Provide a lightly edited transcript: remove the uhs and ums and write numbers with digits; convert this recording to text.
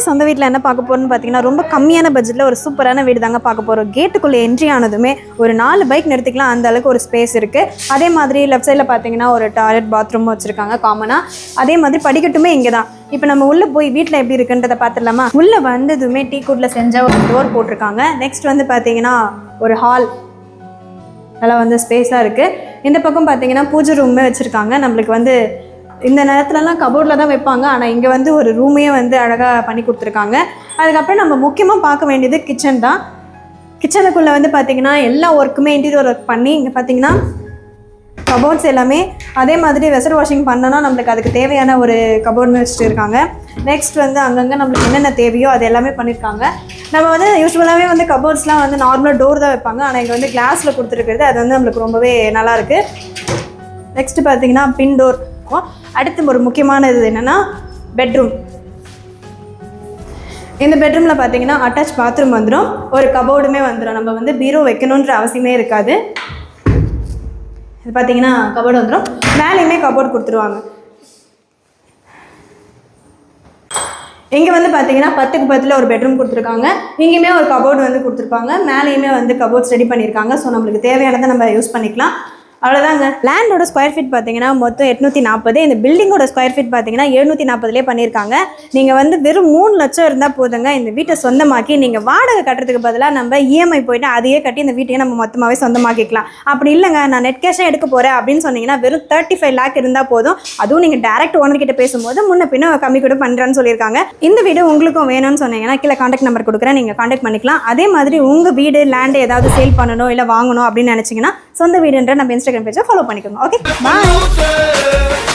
சொந்த வீட்டில் என்ன பார்க்க போகிறோம்னு பார்த்தீங்கன்னா ரொம்ப கம்மியான பட்ஜெட்டில் ஒரு சூப்பரான வீடு தாங்க பார்க்க போகிறோம். கேட்டுக்குள்ளே என்ட்ரி ஆனதுமே ஒரு 4 பைக் நிறுத்திக்கலாம், அந்த அளவுக்கு ஒரு ஸ்பேஸ் இருக்குது. அதே மாதிரி லெஃப்ட் சைடில் பார்த்தீங்கன்னா ஒரு டாய்லெட் பாத்ரூமும் வச்சுருக்காங்க காமனாக. அதே மாதிரி படிக்கட்டுமே இங்கே தான். இப்போ நம்ம உள்ளே போய் வீட்டில் எப்படி இருக்குன்றதை பார்த்துடலாமா? உள்ளே வந்ததுமே டீ குட்டில் செஞ்ச ஒரு டோர் போட்டிருக்காங்க. நெக்ஸ்ட் வந்து பார்த்தீங்கன்னா ஒரு ஹால் நல்லா வந்து ஸ்பேஸாக இருக்குது. இந்த பக்கம் பார்த்தீங்கன்னா பூஜை ரூமே வச்சுருக்காங்க. நம்மளுக்கு வந்து இந்த நேரத்துலலாம் கபோர்டில் தான் வைப்பாங்க, ஆனால் இங்கே வந்து ஒரு ரூமையே வந்து அழகாக பண்ணி கொடுத்துருக்காங்க. அதுக்கப்புறம் நம்ம முக்கியமாக பார்க்க வேண்டியது கிச்சன் தான். கிச்சனுக்குள்ளே வந்து பார்த்திங்கன்னா எல்லா ஒர்க்குமே இன்டீரியர் ஒர்க் பண்ணி இங்கே பார்த்திங்கன்னா கபோர்ட்ஸ் எல்லாமே அதே மாதிரி வெசல் வாஷிங் பண்ணோன்னா நம்மளுக்கு அதுக்கு தேவையான ஒரு கபோர்ட்னு வச்சுட்டு இருக்காங்க. நெக்ஸ்ட் வந்து அங்கங்கே நம்மளுக்கு என்னென்ன தேவையோ அது எல்லாமே பண்ணியிருக்காங்க. நம்ம வந்து யூஸ்வலாகவே வந்து கபோர்ட்ஸ்லாம் வந்து நார்மலாக டோர் தான் வைப்பாங்க, ஆனால் இங்கே வந்து கிளாஸில் கொடுத்துருக்கிறது அது வந்து நம்மளுக்கு ரொம்பவே நல்லாயிருக்கு. நெக்ஸ்ட்டு பார்த்திங்கன்னா பின் டோர். அடுத்து ஒரு முக்கியமானது என்னென்னா பெட்ரூம். இந்த பெட்ரூமில் பார்த்தீங்கன்னா அட்டாச் பாத்ரூம் வந்துடும், ஒரு கபோர்டுமே வந்துடும். நம்ம வந்து பீரோ வைக்கணுன்ற அவசியமே இருக்காது. இது பார்த்தீங்கன்னா கபோர்டு வந்துடும், மேலேயுமே கபோர்டு கொடுத்துருவாங்க. இங்கே வந்து பார்த்தீங்கன்னா 10க்கு 10 ஒரு பெட்ரூம் கொடுத்துருக்காங்க. இங்கேயுமே ஒரு கபோர்டு வந்து கொடுத்துருப்பாங்க, மேலேயுமே வந்து கபோர்ட்ஸ் ரெடி பண்ணியிருக்காங்க. ஸோ நம்மளுக்கு தேவையானதை நம்ம யூஸ் பண்ணிக்கலாம். அவ்வளோதாங்க. லேண்டோட ஸ்கொயர் ஃபீட் பார்த்தீங்கன்னா மொத்தம் 840. இந்த பில்டிங்கோட ஸ்கொயர் ஃபீட் பார்த்தீங்கன்னா 740 பண்ணியிருக்காங்க. நீங்கள் வந்து வெறும் 3 லட்சம் இருந்தால் போதுங்க இந்த வீட்டை சொந்தமாக்கி நீங்கள் வாடகை கட்டுறதுக்கு பதிலாக நம்ம இஎம்ஐ போய்ட்டு அதையே கட்டி இந்த வீட்டையே நம்ம மொத்தமாகவே சொந்தமாக்கிக்கலாம். அப்படி இல்லைங்க நான் நெட் கேஷாக எடுக்க போகிறேன் அப்படின்னு சொன்னீங்கன்னா வெறும் 35 லேக் இருந்தால் போதும். அதுவும் நீங்கள் டேரக்ட் ஓனர்கிட்ட பேசும்போது முன்ன பின்ன கம்மி கூட பண்ணுறேன்னு சொல்லியிருக்காங்க. இந்த வீடு உங்களுக்கும் வேணும்னு சொன்னீங்கன்னா கீழே கான்டாக்ட் நம்பர் கொடுக்குறேன், நீங்கள் கான்டாக்ட் பண்ணிக்கலாம். அதே மாதிரி உங்கள் வீடு லேண்டு ஏதாவது சேல் பண்ணணும் இல்லை வாங்கணும் அப்படின்னு நினச்சிங்கன்னா சொந்த வீடுன்ற நம்ம இன்ஸ்டாகிராம் பேஜை ஃபாலோ பண்ணிக்கோங்க. ஓகே, பாய்.